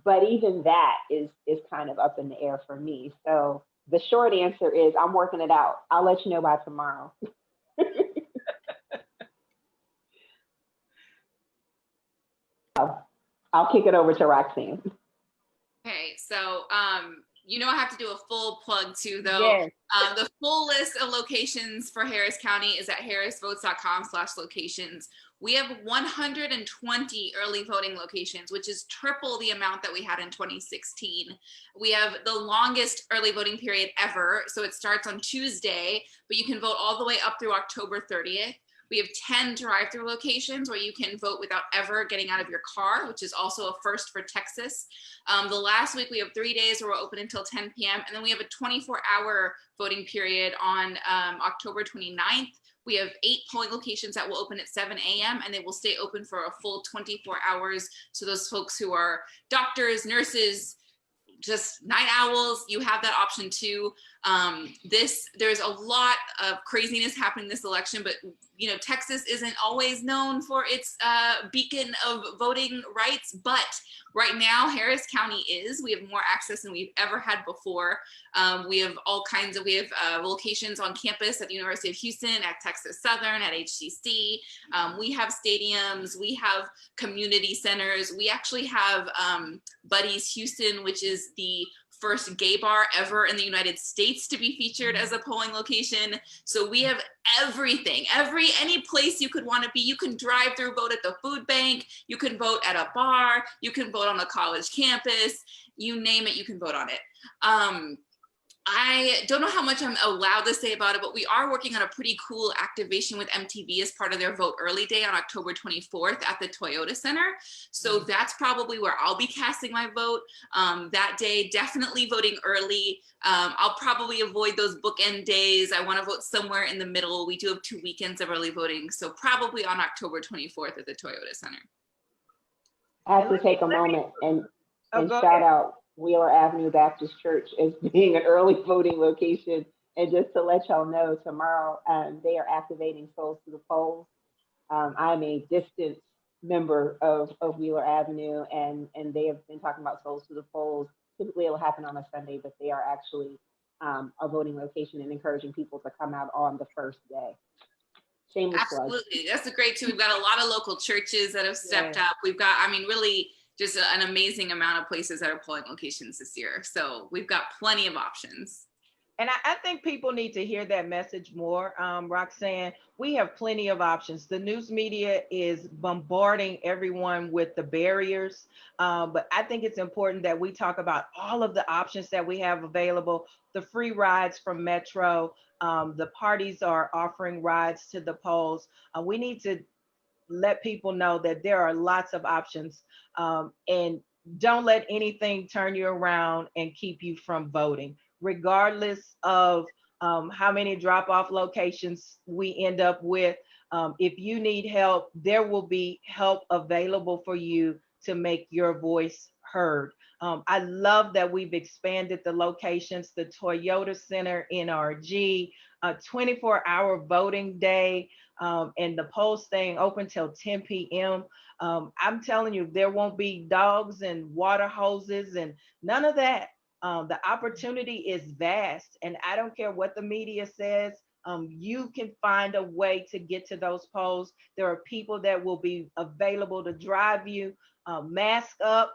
But even that is kind of up in the air for me. So the short answer is I'm working it out. I'll let you know by tomorrow. I'll kick it over to Roxanne. Okay, so you know I have to do a full plug too, though. Yes. The full list of locations for Harris County is at harrisvotes.com/locations. We have 120 early voting locations, which is triple the amount that we had in 2016. We have the longest early voting period ever. So it starts on Tuesday, but you can vote all the way up through October 30th. We have 10 drive-through locations where you can vote without ever getting out of your car, which is also a first for Texas. The last week, we have 3 days where we're open until 10 p.m. And then we have a 24-hour voting period on October 29th. We have 8 polling locations that will open at 7 a.m. and they will stay open for a full 24 hours. So those folks who are doctors, nurses, just night owls, you have that option too. There's a lot of craziness happening this election, but you know, Texas isn't always known for its beacon of voting rights, but right now Harris County is. We have more access than we've ever had before. We have all kinds of, locations on campus at the University of Houston, at Texas Southern, at HCC. We have stadiums, we have community centers. We actually have Buddy's Houston, which is the first gay bar ever in the United States to be featured as a polling location. So we have everything, any place you could want to be. You can drive through, vote at the food bank, you can vote at a bar, you can vote on a college campus, you name it, you can vote on it. I don't know how much I'm allowed to say about it, but we are working on a pretty cool activation with MTV as part of their Vote Early Day on October 24th at the Toyota Center. So that's probably where I'll be casting my vote that day, definitely voting early. I'll probably avoid those bookend days. I want to vote somewhere in the middle. We do have 2 weekends of early voting, so probably on October 24th at the Toyota Center. I have to take a moment and shout ahead. out Wheeler Avenue Baptist Church as being an early voting location. And just to let y'all know, tomorrow they are activating Souls to the Polls. I'm a distant member of Wheeler Avenue, and they have been talking about Souls to the Polls. Typically it'll happen on a Sunday, but they are actually a voting location and encouraging people to come out on the first day. Shameless Absolutely, plug. that's a great too. We've got a lot of local churches that have stepped up. We've got, really just an amazing amount of places that are polling locations this year. So we've got plenty of options. And I think people need to hear that message more, Roxanne. We have plenty of options. The news media is bombarding everyone with the barriers, but I think it's important that we talk about all of the options that we have available. The free rides from Metro, the parties are offering rides to the polls. We need to let people know that there are lots of options, and don't let anything turn you around and keep you from voting, regardless of how many drop-off locations we end up with. If you need help, there will be help available for you to make your voice heard. I love that we've expanded the locations, the Toyota Center, NRG, a 24-hour voting day, and the polls staying open till 10 p.m. I'm telling you, there won't be dogs and water hoses and none of that. The opportunity is vast, and I don't care what the media says. You can find a way to get to those polls. There are people that will be available to drive you. Mask up,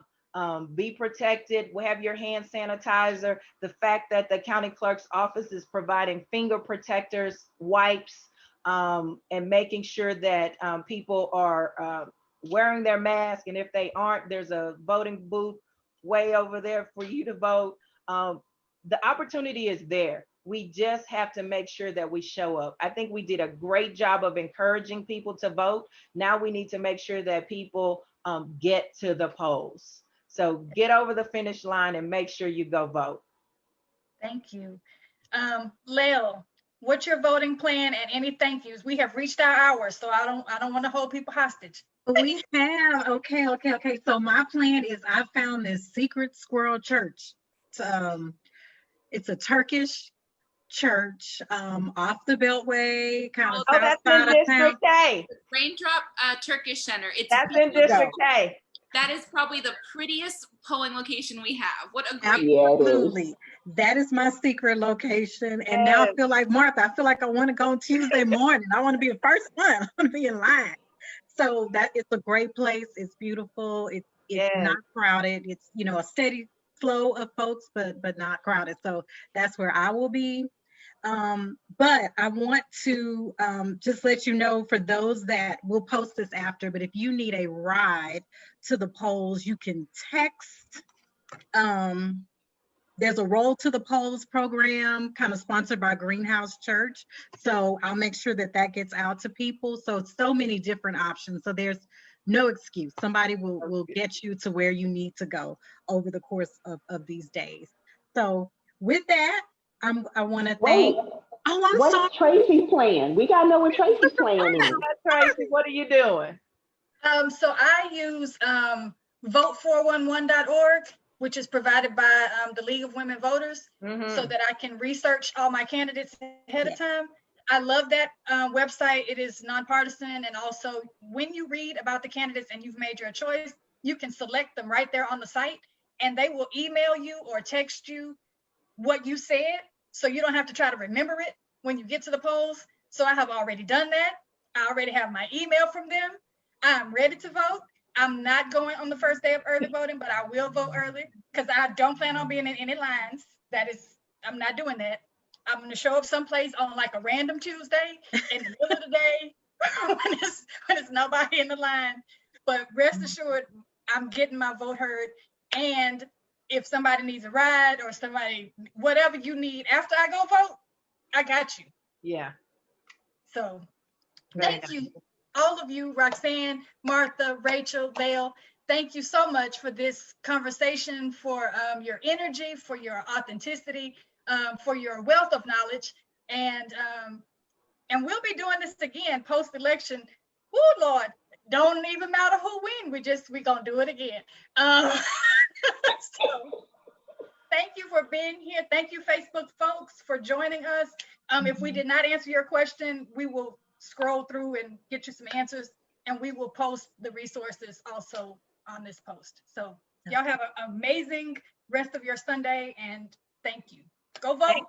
be protected. We have your hand sanitizer. The fact that the county clerk's office is providing finger protectors, wipes, and making sure that people are wearing their mask. And if they aren't, there's a voting booth way over there for you to vote. The opportunity is there. We just have to make sure that we show up. I think we did a great job of encouraging people to vote. Now we need to make sure that people get to the polls. So get over the finish line and make sure you go vote. Thank you. Lil, what's your voting plan and any thank yous? We have reached our hours, so I don't want to hold people hostage. We have, okay. So my plan is I found this secret squirrel church. It's a Turkish church off the Beltway, kind of. Oh, that's in District A. Raindrop Turkish Center. That's in District A. That is probably the prettiest polling location we have. What a great Yeah, it is. Absolutely. That is my secret location. And now I Yes. feel like Martha, I feel like I want to go on Tuesday morning. I want to be the first one. I want to be in line. So that it's a great place. It's beautiful. It's Yes. not crowded. It's, you know, a steady flow of folks, but not crowded. So that's where I will be. But I want to just let you know, for those that will post this after, but if you need a ride to the polls, you can text. There's a Roll to the Polls program, kind of sponsored by Greenhouse Church. So I'll make sure that that gets out to people. So many different options. So there's no excuse. Somebody will get you to where you need to go over the course of these days. So with that, I want to Wait, thank. Oh, I'm sorry. what's Tracy's plan? We gotta know what Tracy's plan is. Tracy, what are you doing? So I use vote411.org, which is provided by the League of Women Voters, so that I can research all my candidates ahead of time. I love that website. It is nonpartisan, and also when you read about the candidates and you've made your choice, you can select them right there on the site, and they will email you or text you what you said, so you don't have to try to remember it when you get to the polls. So I have already done that. I already have my email from them. I'm ready to vote. I'm not going on the first day of early voting, but I will vote early because I don't plan on being in any lines. I'm not doing that. I'm going to show up someplace on like a random Tuesday in the middle of the day when it's nobody in the line. But rest assured, I'm getting my vote heard. And if somebody needs a ride or whatever you need after I go vote, I got you. Yeah. So Very thank you, all of you, Roxanne, Martha, Rachel, Vale. Thank you so much for this conversation, for your energy, for your authenticity, for your wealth of knowledge. And we'll be doing this again post-election. Oh, Lord, don't even matter who wins. We're going to do it again. So thank you for being here. Thank you, Facebook folks, for joining us. If we did not answer your question, we will scroll through and get you some answers, and we will post the resources also on this post. So y'all have an amazing rest of your Sunday, and thank you. Go vote.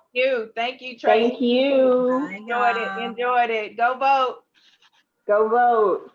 Thank you, Tracy. Thank you. Bye, y'all. Enjoyed it. Go vote. Go vote.